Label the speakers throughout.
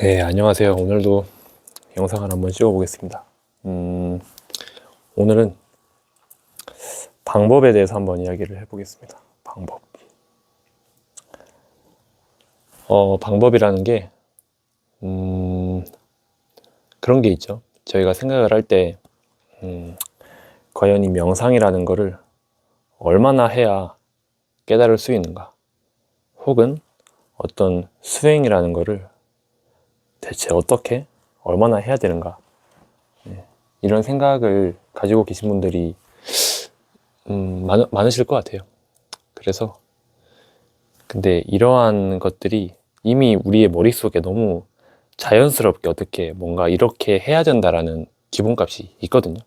Speaker 1: 네, 안녕하세요. 오늘도 영상을 한번 찍어 보겠습니다. 오늘은 방법에 대해서 한번 이야기를 해보겠습니다. 방법이라는 게, 그런 게 있죠. 저희가 생각을 할 때, 과연 이 명상이라는 거를 얼마나 해야 깨달을 수 있는가? 혹은 어떤 수행이라는 거를 대체 어떻게, 얼마나 해야 되는가? 이런 생각을 가지고 계신 분들이 많으실 것 같아요. 그래서 근데 이러한 것들이 이미 우리의 머릿속에 너무 자연스럽게 어떻게 뭔가 이렇게 해야 된다라는 기본값이 있거든요.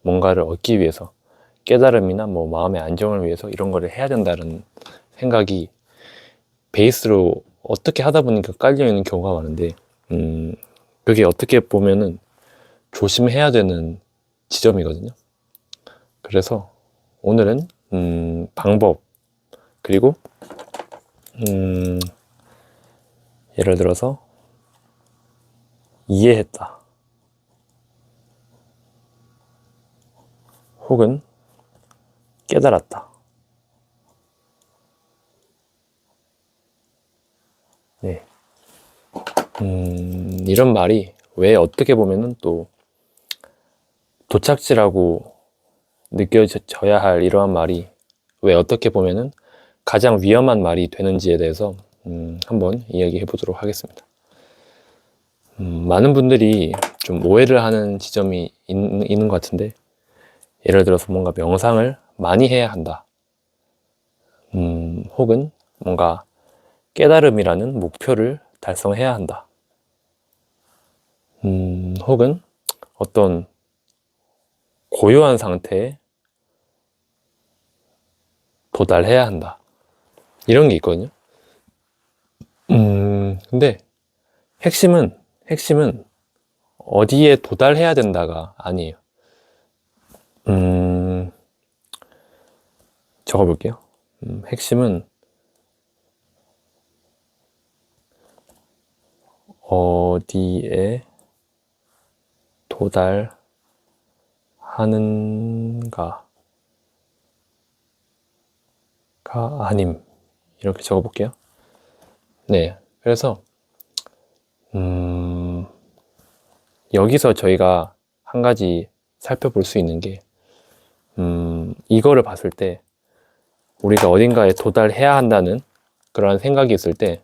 Speaker 1: 뭔가를 얻기 위해서 깨달음이나 뭐 마음의 안정을 위해서 이런 거를 해야 된다는 생각이 베이스로 어떻게 하다 보니까 깔려 있는 경우가 많은데 그게 어떻게 보면은 조심해야 되는 지점이거든요. 그래서 오늘은 방법 그리고 예를 들어서 이해했다 혹은 깨달았다. 네. 이런 말이 왜 어떻게 보면은 또 도착지라고 느껴져야 할 이러한 말이 왜 어떻게 보면은 가장 위험한 말이 되는지에 대해서 한번 이야기해 보도록 하겠습니다. 많은 분들이 좀 오해를 하는 지점이 있는 것 같은데, 예를 들어서 뭔가 명상을 많이 해야 한다. 혹은 뭔가 깨달음이라는 목표를 달성해야 한다. 혹은 어떤 고요한 상태에 도달해야 한다. 이런 게 있거든요. 근데 핵심은 어디에 도달해야 된다가 아니에요. 적어볼게요. 핵심은 어디에 도달하는가가 아님. 이렇게 적어볼게요. 네. 그래서, 여기서 저희가 한 가지 살펴볼 수 있는 게, 이거를 봤을 때, 우리가 어딘가에 도달해야 한다는 그런 생각이 있을 때,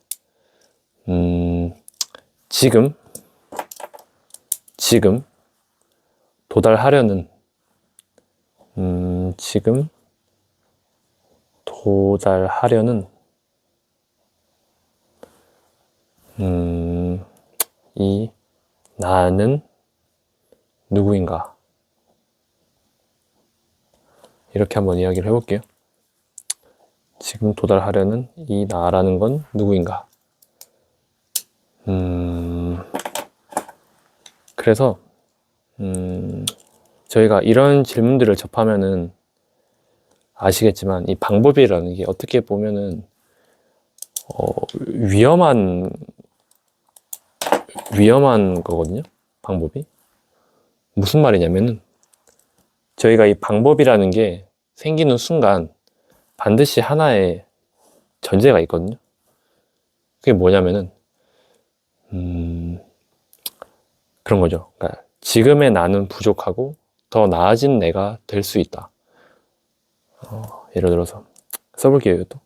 Speaker 1: 지금 도달하려는, 지금 도달하려는, 이 나는 누구인가? 이렇게 한번 이야기를 해볼게요. 지금 도달하려는 이 나라는 건 누구인가? 그래서 저희가 이런 질문들을 접하면은 아시겠지만 이 방법이라는 게 어떻게 보면은 위험한 거거든요. 방법이 무슨 말이냐면은 저희가 이 방법이라는 게 생기는 순간 반드시 하나의 전제가 있거든요. 그게 뭐냐면은 그런 거죠. 그러니까 지금의 나는 부족하고 더 나아진 내가 될 수 있다. 예를 들어서 써볼게요. 이것도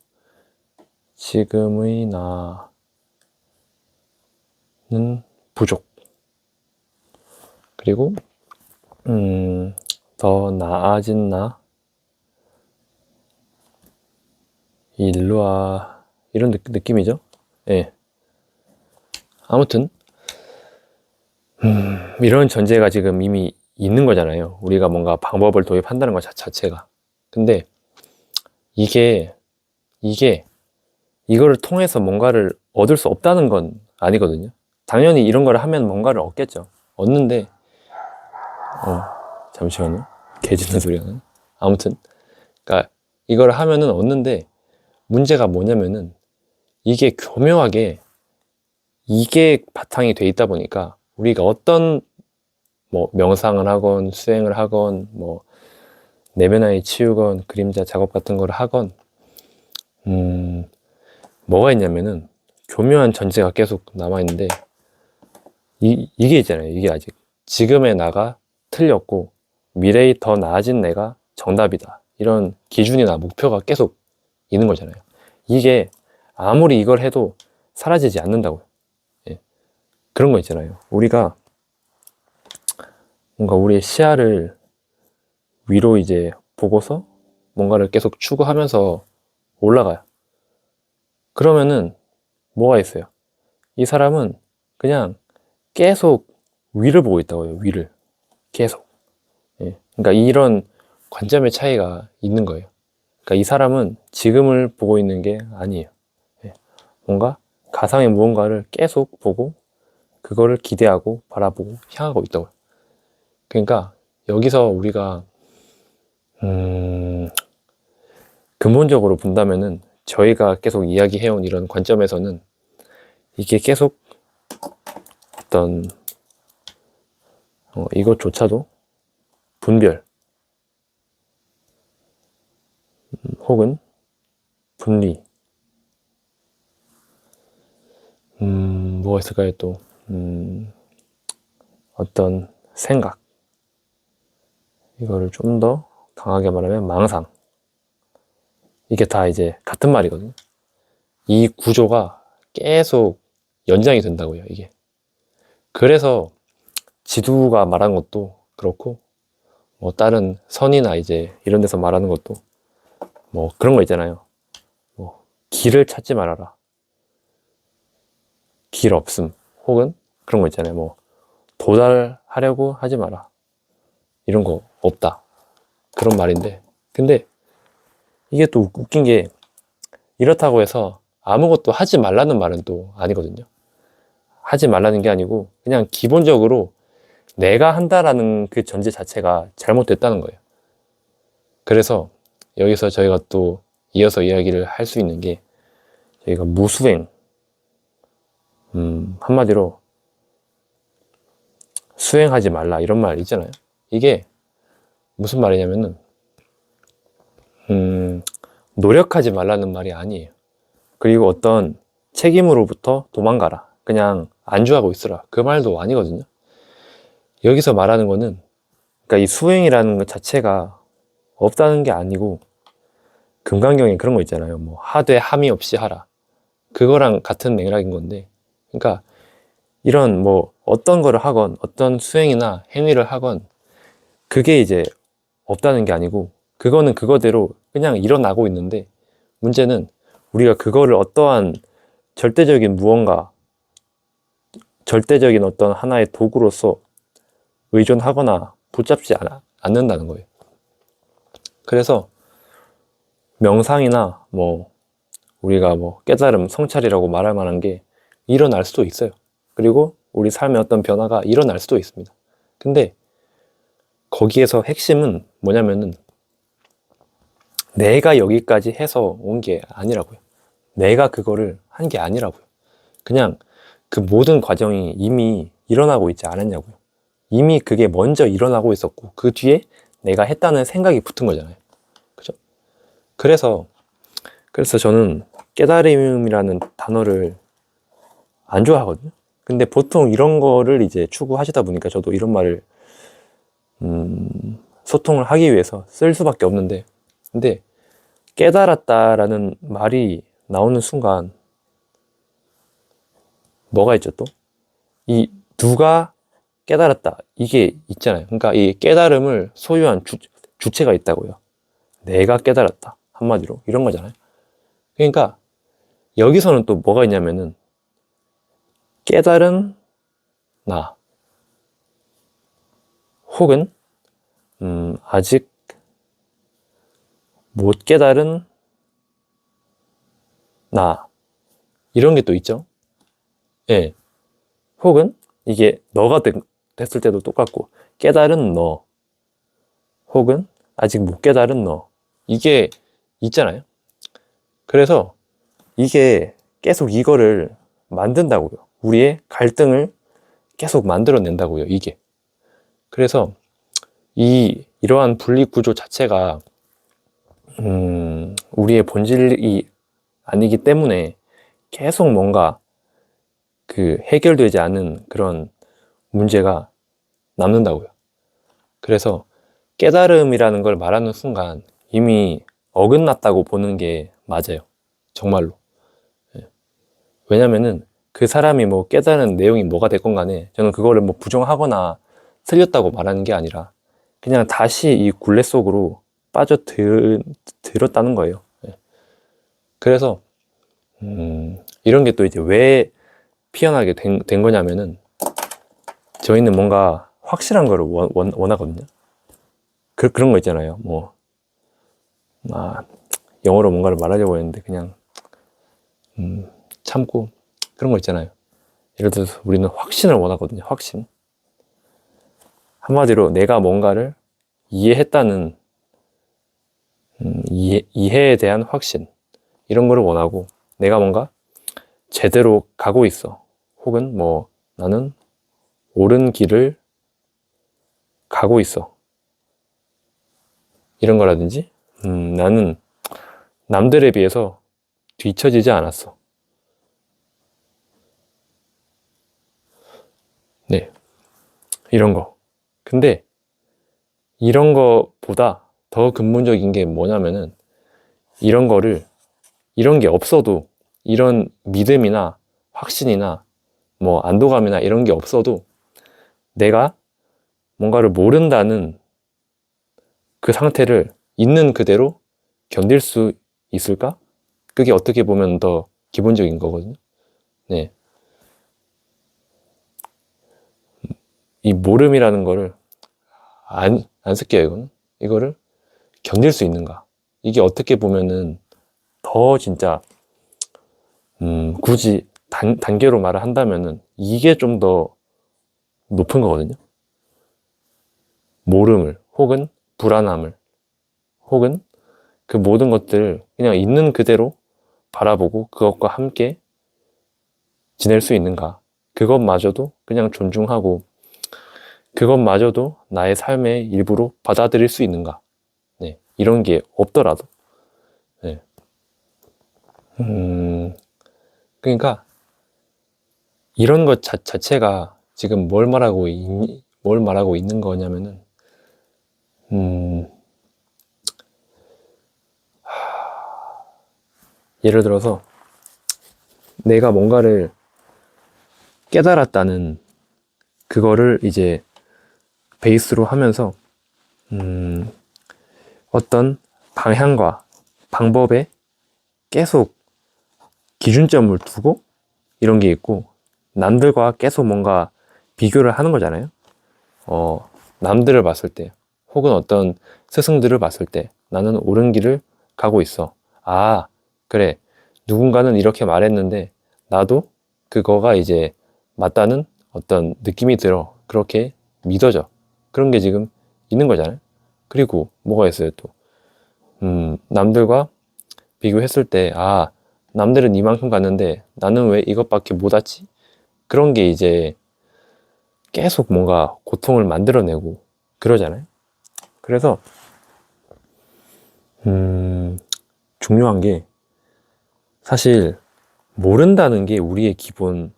Speaker 1: 지금의 나는 부족. 그리고 더 나아진 나 일로와 이런 느낌이죠. 예. 아무튼 이런 전제가 지금 이미 있는 거잖아요. 우리가 뭔가 방법을 도입한다는 것 자체가. 근데 이거를 통해서 뭔가를 얻을 수 없다는 건 아니거든요. 당연히 이런 걸 하면 뭔가를 얻겠죠. 얻는데 잠시만요. 개 짖는 소리가 나네. 아무튼 그러니까 이걸 하면은 얻는데 문제가 뭐냐면은 이게 교묘하게 이게 바탕이 돼 있다 보니까 우리가 어떤 뭐 명상을 하건 수행을 하건 뭐 내면화에 치우건 그림자 작업 같은 걸 하건 뭐가 있냐면은 교묘한 전제가 계속 남아있는데 이게 있잖아요. 이게 아직 지금의 나가 틀렸고 미래의 더 나아진 내가 정답이다. 이런 기준이나 목표가 계속 있는 거잖아요. 이게 아무리 이걸 해도 사라지지 않는다고요. 예. 그런 거 있잖아요. 우리가 뭔가 우리의 시야를 위로 이제 보고서 뭔가를 계속 추구하면서 올라가요. 그러면은 뭐가 있어요? 이 사람은 그냥 계속 위를 보고 있다고요. 위를 계속. 예. 그러니까 이런 관점의 차이가 있는 거예요. 그러니까 이 사람은 지금을 보고 있는 게 아니에요. 예. 뭔가 가상의 무언가를 계속 보고 그거를 기대하고 바라보고 향하고 있다고요. 그러니까 여기서 우리가 근본적으로 본다면은 저희가 계속 이야기해온 이런 관점에서는 이게 계속 어떤 이것조차도 분별 혹은 분리 뭐가 있을까요 또 어떤 생각 이거를 좀 더 강하게 말하면 망상 이게 다 이제 같은 말이거든요. 이 구조가 계속 연장이 된다고요. 이게 그래서 지두가 말한 것도 그렇고 뭐 다른 선이나 이제 이런 데서 말하는 것도 뭐 그런 거 있잖아요. 뭐 길을 찾지 말아라. 길 없음. 혹은 그런 거 있잖아요. 뭐 도달하려고 하지 마라. 이런 거 없다. 그런 말인데 근데 이게 또 웃긴 게 이렇다고 해서 아무것도 하지 말라는 말은 또 아니거든요. 하지 말라는 게 아니고 그냥 기본적으로 내가 한다라는 그 전제 자체가 잘못됐다는 거예요. 그래서 여기서 저희가 또 이어서 이야기를 할 수 있는 게 저희가 무수행 한마디로 수행하지 말라 이런 말 있잖아요. 이게 무슨 말이냐면은 노력하지 말라는 말이 아니에요. 그리고 어떤 책임으로부터 도망가라. 그냥 안주하고 있으라. 그 말도 아니거든요. 여기서 말하는 거는 그러니까 이 수행이라는 것 자체가 없다는 게 아니고 금강경에 그런 거 있잖아요. 뭐 하되 함이 없이 하라. 그거랑 같은 맥락인 건데 그러니까 이런 뭐 어떤 거를 하건 어떤 수행이나 행위를 하건 그게 이제 없다는 게 아니고 그거는 그거대로 그냥 일어나고 있는데 문제는 우리가 그거를 어떠한 절대적인 무언가 절대적인 어떤 하나의 도구로서 의존하거나 붙잡지 않는다는 거예요. 그래서 명상이나 뭐 우리가 뭐 깨달음, 성찰이라고 말할 만한 게 일어날 수도 있어요. 그리고 우리 삶의 어떤 변화가 일어날 수도 있습니다. 근데 거기에서 핵심은 뭐냐면은 내가 여기까지 해서 온 게 아니라고요. 내가 그거를 한 게 아니라고요. 그냥 그 모든 과정이 이미 일어나고 있지 않았냐고요. 이미 그게 먼저 일어나고 있었고 그 뒤에 내가 했다는 생각이 붙은 거잖아요. 그죠? 그래서 저는 깨달음이라는 단어를 안 좋아하거든요. 근데 보통 이런 거를 이제 추구하시다 보니까 저도 이런 말을 소통을 하기 위해서 쓸 수밖에 없는데 근데 깨달았다라는 말이 나오는 순간 뭐가 있죠 또? 이 누가 깨달았다 이게 있잖아요. 그러니까 이 깨달음을 소유한 주체가 있다고요. 내가 깨달았다 한마디로 이런 거잖아요. 그러니까 여기서는 또 뭐가 있냐면은 깨달은 나 혹은 아직 못 깨달은 나 이런 게 또 있죠. 예. 혹은 이게 너가 됐을 때도 똑같고 깨달은 너 혹은 아직 못 깨달은 너 이게 있잖아요. 그래서 이게 계속 이거를 만든다고요. 우리의 갈등을 계속 만들어낸다고요, 이게. 그래서 이러한 분리 구조 자체가 우리의 본질이 아니기 때문에 계속 뭔가 그 해결되지 않은 그런 문제가 남는다고요. 그래서 깨달음이라는 걸 말하는 순간 이미 어긋났다고 보는 게 맞아요. 정말로. 왜냐면은 그 사람이 뭐 깨달은 내용이 뭐가 됐건 간에 저는 그거를 뭐 부정하거나 틀렸다고 말하는 게 아니라 그냥 다시 이 굴레 속으로 빠져들었다는 거예요. 그래서 이런 게 또 이제 왜 피어나게 된 거냐면은 저희는 뭔가 확실한 거를 원하거든요. 그런 거 있잖아요. 뭐 영어로 뭔가를 말하려고 했는데 그냥 참고 그런 거 있잖아요. 예를 들어서 우리는 확신을 원하거든요. 확신. 한마디로 내가 뭔가를 이해했다는 이해에 대한 확신, 이런 거를 원하고, 내가 뭔가 제대로 가고 있어, 혹은 뭐 나는 옳은 길을 가고 있어, 이런 거라든지 나는 남들에 비해서 뒤처지지 않았어. 네, 이런 거. 근데 이런 거보다 더 근본적인 게 뭐냐면은 이런 게 없어도, 이런 믿음이나 확신이나 뭐 안도감이나 이런 게 없어도 내가 뭔가를 모른다는 그 상태를 있는 그대로 견딜 수 있을까? 그게 어떻게 보면 더 기본적인 거거든요. 네. 이 모름이라는 거를 안 쓸게요, 이거는. 이거를 견딜 수 있는가? 이게 어떻게 보면은 더 진짜, 굳이 단계로 말을 한다면은 이게 좀 더 높은 거거든요. 모름을, 혹은 불안함을, 혹은 그 모든 것들을 그냥 있는 그대로 바라보고 그것과 함께 지낼 수 있는가? 그것마저도 그냥 존중하고 그것마저도 나의 삶의 일부로 받아들일 수 있는가? 네, 이런 게 없더라도. 네. 그러니까 이런 것 자체가 지금 뭘 말하고 있는 거냐면은 예를 들어서 내가 뭔가를 깨달았다는 그거를 이제 베이스로 하면서 어떤 방향과 방법에 계속 기준점을 두고 이런 게 있고, 남들과 계속 뭔가 비교를 하는 거잖아요. 남들을 봤을 때, 혹은 어떤 스승들을 봤을 때 나는 옳은 길을 가고 있어. 아, 그래. 누군가는 이렇게 말했는데 나도 그거가 이제 맞다는 어떤 느낌이 들어. 그렇게 믿어져. 그런 게 지금 있는 거잖아요. 그리고 뭐가 있어요, 또. 남들과 비교했을 때, 남들은 이만큼 갔는데 나는 왜 이것밖에 못 왔지? 그런 게 이제 계속 뭔가 고통을 만들어내고 그러잖아요. 그래서 중요한 게, 사실 모른다는 게 우리의 기본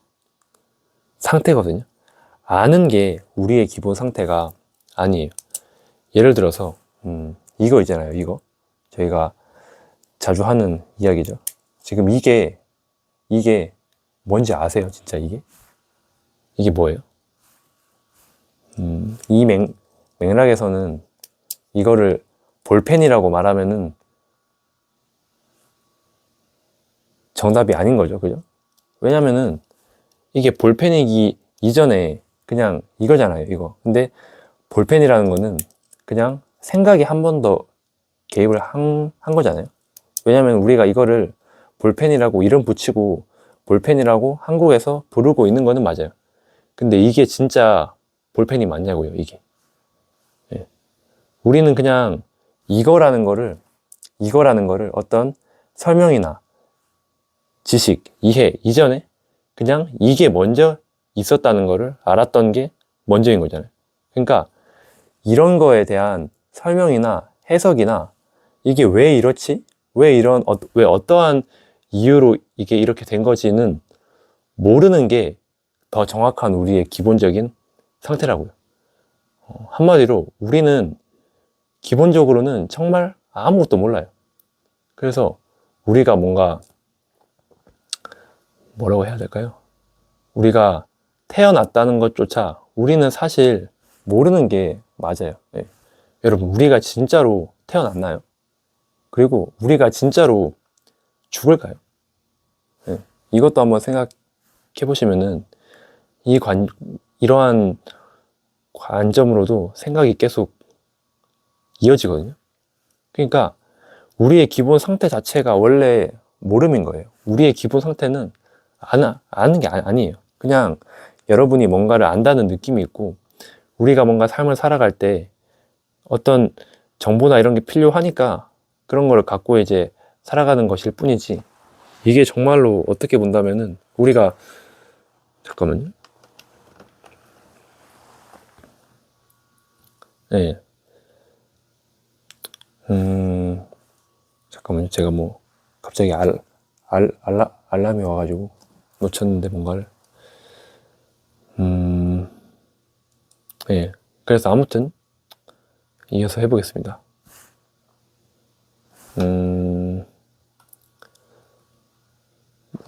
Speaker 1: 상태거든요. 아는 게 우리의 기본 상태가 아니에요. 예를 들어서 이거 있잖아요. 이거 저희가 자주 하는 이야기죠. 지금 이게 뭔지 아세요? 진짜 이게 뭐예요? 이 맥락에서는 이거를 볼펜이라고 말하면은 정답이 아닌 거죠. 그죠? 왜냐면은 이게 볼펜이기 이전에 그냥 이거잖아요. 이거. 근데 볼펜이라는 거는 그냥 생각이 한 번 더 개입을 한 거잖아요. 왜냐면 우리가 이거를 볼펜이라고 이름 붙이고 볼펜이라고 한국에서 부르고 있는 거는 맞아요. 근데 이게 진짜 볼펜이 맞냐고요, 이게. 예. 우리는 그냥 이거라는 거를 어떤 설명이나 지식, 이해 이전에 그냥 이게 먼저 있었다는 거를 알았던 게 먼저인 거잖아요. 그러니까 이런 거에 대한 설명이나 해석이나 이게 왜 이렇지? 왜 어떠한 이유로 이게 이렇게 된 거지는 모르는 게 더 정확한 우리의 기본적인 상태라고요. 한마디로 우리는 기본적으로는 정말 아무것도 몰라요. 그래서 우리가 뭔가 뭐라고 해야 될까요? 우리가 태어났다는 것조차 우리는 사실 모르는 게 맞아요. 네. 여러분, 우리가 진짜로 태어났나요? 그리고 우리가 진짜로 죽을까요? 네. 이것도 한번 생각해 보시면은 이러한 관점으로도 생각이 계속 이어지거든요. 그러니까 우리의 기본 상태 자체가 원래 모름인 거예요. 우리의 기본 상태는 아는 게 아니에요. 그냥 여러분이 뭔가를 안다는 느낌이 있고, 우리가 뭔가 삶을 살아갈 때 어떤 정보나 이런 게 필요하니까 그런 거를 갖고 이제 살아가는 것일 뿐이지, 이게 정말로 어떻게 본다면은 우리가, 잠깐만요. 네. 잠깐만요. 제가 뭐 갑자기 알람이 와가지고 놓쳤는데 뭔가를. 네. 그래서 아무튼 이어서 해보겠습니다.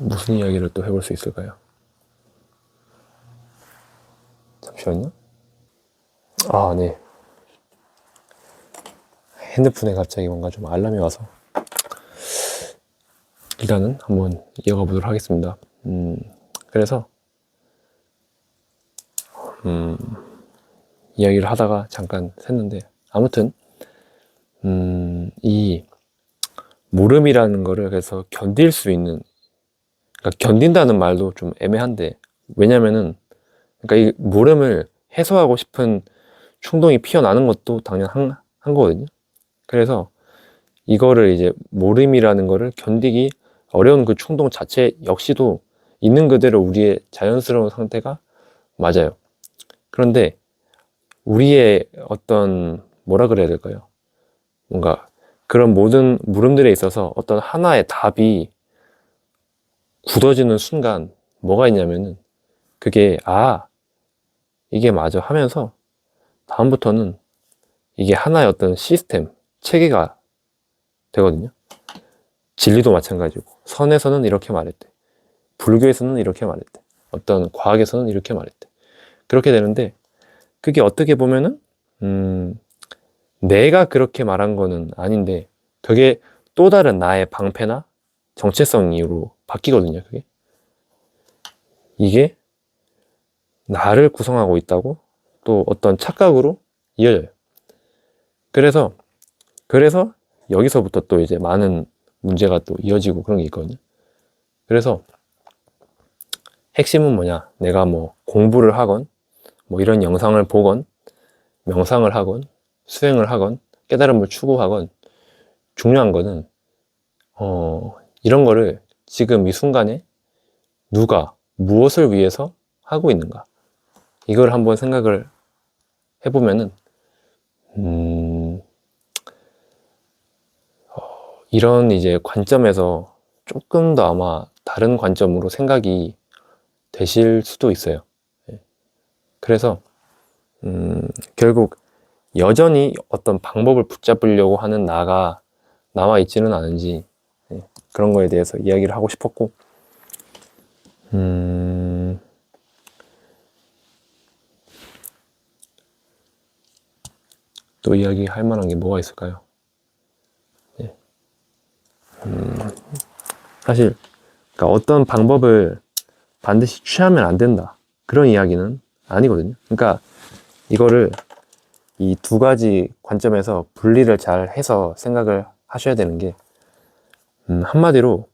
Speaker 1: 무슨 이야기를 또 해볼 수 있을까요? 잠시만요. 아, 네. 핸드폰에 갑자기 뭔가 좀 알람이 와서 일단은 한번 이어가 보도록 하겠습니다. 그래서 이야기를 하다가 잠깐 샜는데, 아무튼 이 모름이라는 거를 그래서 견딜 수 있는, 그러니까 견딘다는 말도 좀 애매한데, 왜냐면은 그러니까 이 모름을 해소하고 싶은 충동이 피어나는 것도 당연한 거거든요. 그래서 이거를 이제 모름이라는 거를 견디기 어려운 그 충동 자체 역시도 있는 그대로 우리의 자연스러운 상태가 맞아요. 그런데 우리의 어떤 뭐라 그래야 될까요? 뭔가 그런 모든 물음들에 있어서 어떤 하나의 답이 굳어지는 순간 뭐가 있냐면은, 그게 이게 맞아 하면서 다음부터는 이게 하나의 어떤 시스템, 체계가 되거든요. 진리도 마찬가지고, 선에서는 이렇게 말했대, 불교에서는 이렇게 말했대, 어떤 과학에서는 이렇게 말했대. 그렇게 되는데, 그게 어떻게 보면은 내가 그렇게 말한 거는 아닌데, 그게 또 다른 나의 방패나 정체성으로 바뀌거든요. 그게 이게 나를 구성하고 있다고 또 어떤 착각으로 이어져요. 그래서 여기서부터 또 이제 많은 문제가 또 이어지고 그런 게 있거든요. 그래서 핵심은 뭐냐? 내가 뭐 공부를 하건, 뭐 이런 영상을 보건, 명상을 하건, 수행을 하건, 깨달음을 추구하건, 중요한 거는 이런 거를 지금 이 순간에 누가 무엇을 위해서 하고 있는가, 이걸 한번 생각을 해보면은 이런 이제 관점에서 조금 더 아마 다른 관점으로 생각이 되실 수도 있어요. 그래서 결국 여전히 어떤 방법을 붙잡으려고 하는 나가 남아 있지는 않은지, 그런 거에 대해서 이야기를 하고 싶었고, 또 이야기할 만한 게 뭐가 있을까요? 사실 그러니까 어떤 방법을 반드시 취하면 안 된다, 그런 이야기는 아니거든요. 그러니까 이거를 이 두 가지 관점에서 분리를 잘 해서 생각을 하셔야 되는 게, 한마디로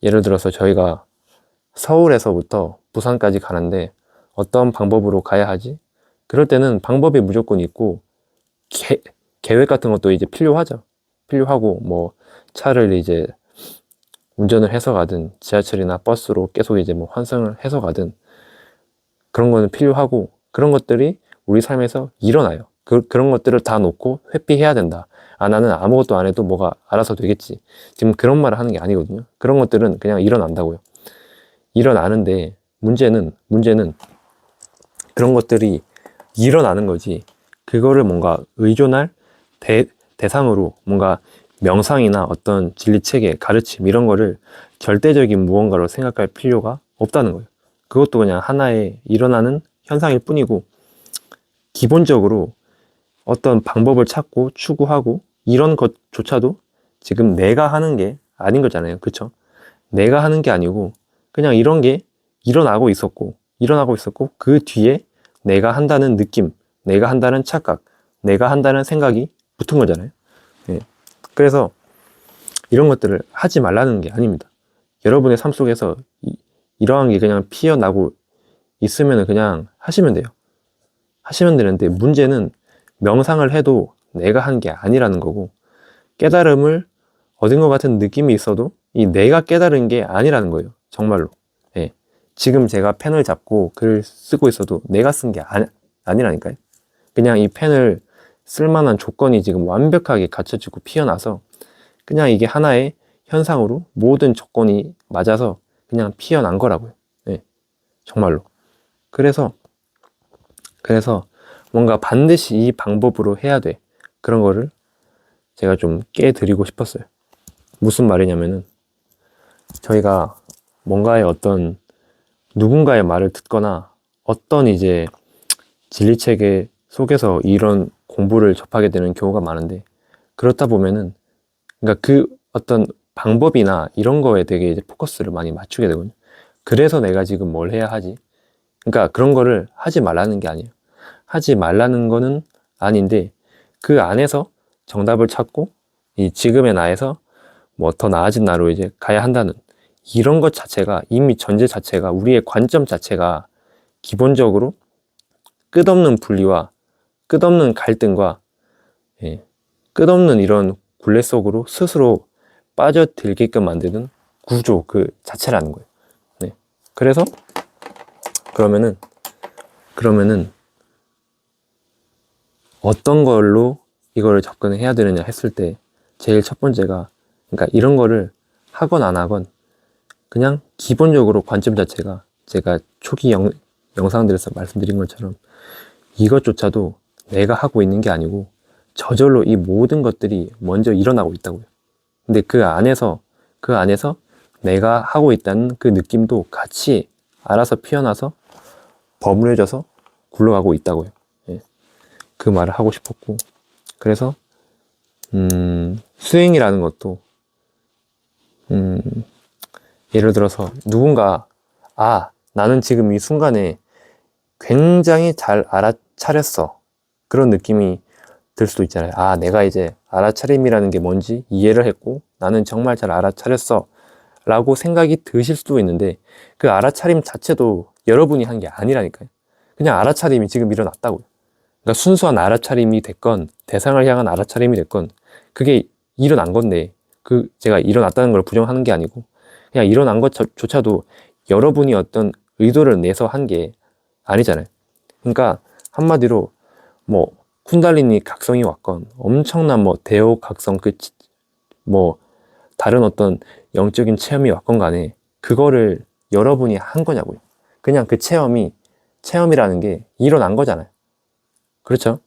Speaker 1: 예를 들어서 저희가 서울에서부터 부산까지 가는데 어떤 방법으로 가야 하지? 그럴 때는 방법이 무조건 있고 계획 같은 것도 이제 필요하죠. 필요하고, 뭐 차를 이제 운전을 해서 가든 지하철이나 버스로 계속 이제 뭐 환승을 해서 가든 그런 거는 필요하고 그런 것들이 우리 삶에서 일어나요. 그런 것들을 다 놓고 회피해야 된다. 아, 나는 아무것도 안 해도 뭐가 알아서 되겠지. 지금 그런 말을 하는 게 아니거든요. 그런 것들은 그냥 일어난다고요. 일어나는데 문제는 그런 것들이 일어나는 거지. 그거를 뭔가 의존할 대상으로 뭔가 명상이나 어떤 진리체계, 가르침 이런 거를 절대적인 무언가로 생각할 필요가 없다는 거예요. 그것도 그냥 하나의 일어나는 현상일 뿐이고 기본적으로 어떤 방법을 찾고 추구하고 이런 것조차도 지금 내가 하는 게 아닌 거잖아요. 그쵸? 내가 하는 게 아니고 그냥 이런 게 일어나고 있었고 그 뒤에 내가 한다는 느낌, 내가 한다는 착각, 내가 한다는 생각이 붙은 거잖아요. 예. 그래서 이런 것들을 하지 말라는 게 아닙니다. 여러분의 삶 속에서 이러한 게 그냥 피어나고 있으면 그냥 하시면 돼요. 하시면 되는데 문제는 명상을 해도 내가 한 게 아니라는 거고 깨달음을 얻은 것 같은 느낌이 있어도 이 내가 깨달은 게 아니라는 거예요. 정말로. 예. 지금 제가 펜을 잡고 글을 쓰고 있어도 내가 쓴 게 아니라니까요. 그냥 이 펜을 쓸만한 조건이 지금 완벽하게 갖춰지고 피어나서 그냥 이게 하나의 현상으로 모든 조건이 맞아서 그냥 피어난 거라고요. 예. 정말로. 그래서 뭔가 반드시 이 방법으로 해야 돼. 그런 거를 제가 좀 깨드리고 싶었어요. 무슨 말이냐면은 저희가 뭔가의 어떤 누군가의 말을 듣거나 어떤 이제 진리체계 속에서 이런 공부를 접하게 되는 경우가 많은데 그렇다 보면은 그러니까 그 어떤 방법이나 이런 거에 되게 이제 포커스를 많이 맞추게 되거든요. 그래서 내가 지금 뭘 해야 하지? 그러니까 그런 거를 하지 말라는 게 아니에요. 하지 말라는 거는 아닌데 그 안에서 정답을 찾고 이 지금의 나에서 뭐 더 나아진 나로 이제 가야 한다는 이런 것 자체가 이미 전제 자체가 우리의 관점 자체가 기본적으로 끝없는 분리와 끝없는 갈등과 예, 끝없는 이런 굴레 속으로 스스로 빠져들게끔 만드는 구조 그 자체라는 거예요. 네. 그래서 그러면은 어떤 걸로 이거를 접근해야 되느냐 했을 때 제일 첫 번째가 그러니까 이런 거를 하건 안 하건 그냥 기본적으로 관점 자체가 제가 초기 영상들에서 말씀드린 것처럼 이것조차도 내가 하고 있는 게 아니고 저절로 이 모든 것들이 먼저 일어나고 있다고요. 근데 그 안에서 내가 하고 있다는 그 느낌도 같이 알아서 피어나서 버무려져서 굴러가고 있다고요. 예. 그 말을 하고 싶었고 그래서 수행이라는 것도 예를 들어서 누군가 나는 지금 이 순간에 굉장히 잘 알아차렸어 그런 느낌이 들 수도 있잖아요. 내가 이제 알아차림이라는 게 뭔지 이해를 했고 나는 정말 잘 알아차렸어 라고 생각이 드실 수도 있는데 그 알아차림 자체도 여러분이 한 게 아니라니까요. 그냥 알아차림이 지금 일어났다고요. 그러니까 순수한 알아차림이 됐건 대상을 향한 알아차림이 됐건 그게 일어난 건데 제가 일어났다는 걸 부정하는 게 아니고 그냥 일어난 것조차도 여러분이 어떤 의도를 내서 한 게 아니잖아요. 그러니까 한마디로 뭐 쿤달리니 각성이 왔건 엄청난 뭐 대호 각성 뭐 다른 어떤 영적인 체험이 왔건 간에 그거를 여러분이 한 거냐고요. 그냥 그 체험이라는 게 일어난 거잖아요. 그렇죠?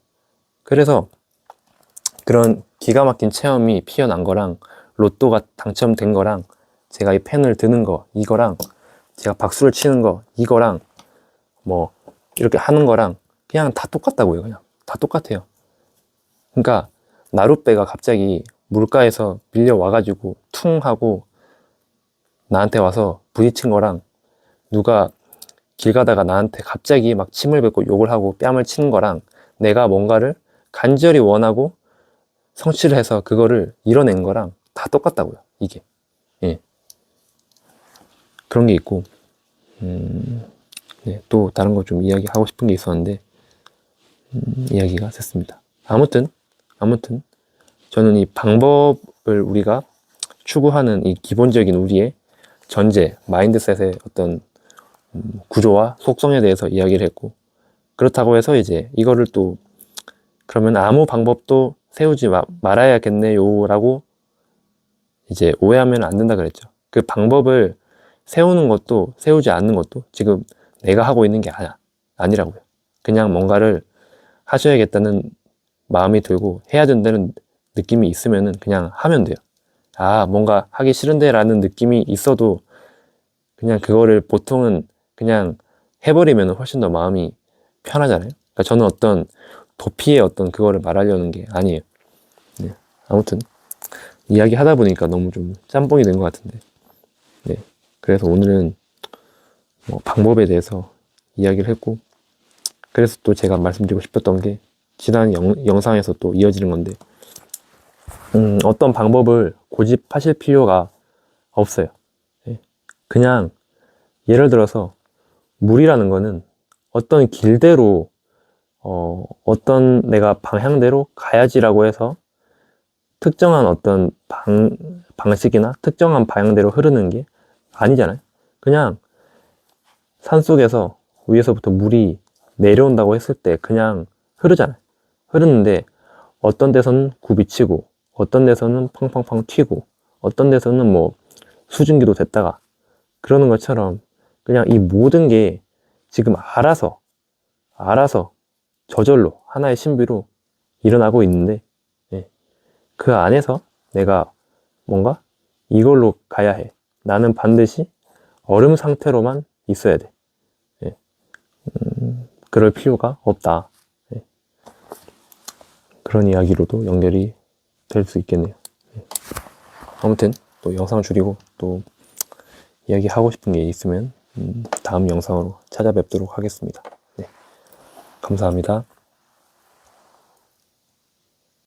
Speaker 1: 그래서 그런 기가 막힌 체험이 피어난 거랑 로또가 당첨된 거랑 제가 이 펜을 드는 거 이거랑 제가 박수를 치는 거 이거랑 뭐 이렇게 하는 거랑 그냥 다 똑같다고요. 그냥 다 똑같아요. 그러니까 나룻배가 갑자기 물가에서 밀려와가지고 퉁 하고 나한테 와서 부딪힌 거랑 누가 길 가다가 나한테 갑자기 막 침을 뱉고 욕을 하고 뺨을 치는 거랑 내가 뭔가를 간절히 원하고 성취를 해서 그거를 이뤄낸 거랑 다 똑같다고요. 이게 예. 그런 게 있고 네, 또 다른 거 좀 이야기하고 싶은 게 있었는데 이야기가 됐습니다. 아무튼 저는 이 방법을 우리가 추구하는 이 기본적인 우리의 전제, 마인드셋의 어떤 구조와 속성에 대해서 이야기를 했고, 그렇다고 해서 이제 이거를 또 그러면 아무 방법도 세우지 말아야겠네요 라고 이제 오해하면 안 된다 그랬죠. 그 방법을 세우는 것도 세우지 않는 것도 지금 내가 하고 있는 게 아니라고요. 그냥 뭔가를 하셔야겠다는 마음이 들고 해야 된다는 느낌이 있으면은 그냥 하면 돼요. 아, 뭔가 하기 싫은데 라는 느낌이 있어도 그냥 그거를 보통은 그냥 해버리면 훨씬 더 마음이 편하잖아요. 그러니까 저는 어떤 도피의 어떤 그거를 말하려는 게 아니에요. 네. 아무튼 이야기 하다 보니까 너무 좀 짬뽕이 된 것 같은데, 네. 그래서 오늘은 뭐 방법에 대해서 이야기를 했고, 그래서 또 제가 말씀드리고 싶었던 게 지난 영상에서 또 이어지는 건데, 어떤 방법을 고집하실 필요가 없어요. 네. 그냥 예를 들어서 물이라는 거는 어떤 길대로 어떤 내가 방향대로 가야지라고 해서 특정한 어떤 방식이나 특정한 방향대로 흐르는 게 아니잖아요. 그냥 산속에서 위에서부터 물이 내려온다고 했을 때 그냥 흐르잖아요. 흐르는데 어떤 데서는 굽이치고 어떤 데서는 팡팡팡 튀고 어떤 데서는 뭐 수증기도 됐다가 그러는 것처럼 그냥 이 모든 게 지금 알아서 저절로 하나의 신비로 일어나고 있는데, 예. 그 안에서 내가 뭔가 이걸로 가야 해. 나는 반드시 얼음 상태로만 있어야 돼. 예. 그럴 필요가 없다. 예. 그런 이야기로도 연결이 될 수 있겠네요. 예. 아무튼 또 영상 줄이고 또 이야기하고 싶은 게 있으면 다음 영상으로 찾아뵙도록 하겠습니다. 네. 감사합니다.